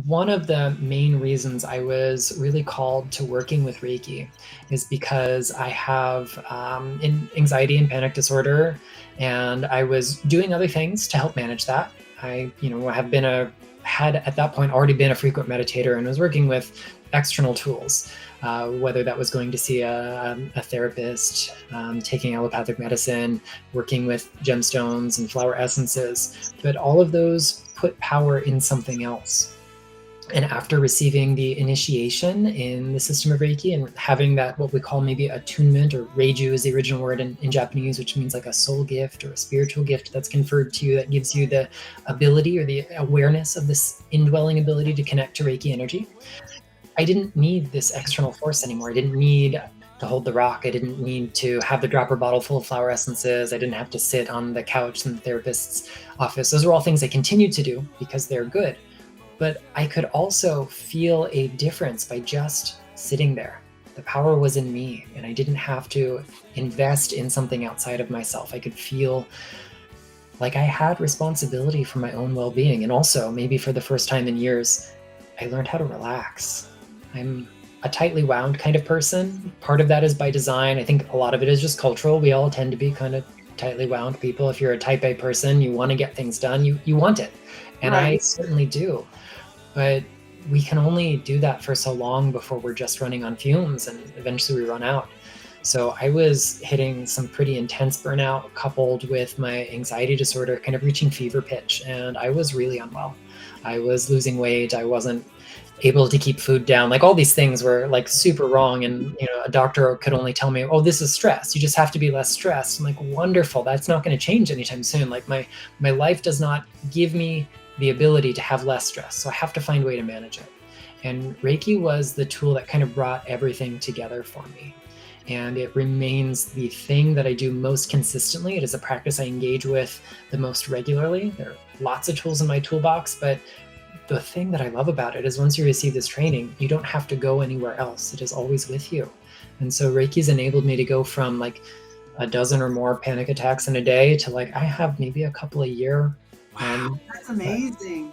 one of the main reasons I was really called to working with Reiki is because I have anxiety and panic disorder, and I was doing other things to help manage that. I, had at that point already been a frequent meditator and was working with external tools, whether that was going to see a therapist, taking allopathic medicine, working with gemstones and flower essences, but all of those put power in something else. And after receiving the initiation in the system of Reiki and having that, what we call maybe attunement, or Reiju is the original word in Japanese, which means like a soul gift or a spiritual gift that's conferred to you, that gives you the ability or the awareness of this indwelling ability to connect to Reiki energy. I didn't need this external force anymore. I didn't need to hold the rock. I didn't need to have the dropper bottle full of flower essences. I didn't have to sit on the couch in the therapist's office. Those are all things I continued to do because they're good. But I could also feel a difference by just sitting there. The power was in me, and I didn't have to invest in something outside of myself. I could feel like I had responsibility for my own well-being. And also, maybe for the first time in years, I learned how to relax. I'm a tightly wound kind of person. Part of that is by design. I think a lot of it is just cultural. We all tend to be kind of tightly wound people. If you're a type A person, you want to get things done, you want it. And I Right. certainly do. But we can only do that for so long before we're just running on fumes, and eventually we run out. So I was hitting some pretty intense burnout coupled with my anxiety disorder kind of reaching fever pitch, and I was really unwell. I was losing weight. I wasn't able to keep food down. Like, all these things were like super wrong. And, a doctor could only tell me, oh, this is stress. You just have to be less stressed. I'm like, wonderful. That's not going to change anytime soon. Like, my life does not give me the ability to have less stress. So I have to find a way to manage it. And Reiki was the tool that kind of brought everything together for me. And it remains the thing that I do most consistently. It is a practice I engage with the most regularly. There are lots of tools in my toolbox, but the thing that I love about it is once you receive this training, you don't have to go anywhere else. It is always with you. And so Reiki's enabled me to go from like a dozen or more panic attacks in a day to like, I have maybe a couple a year. Wow, that's But amazing.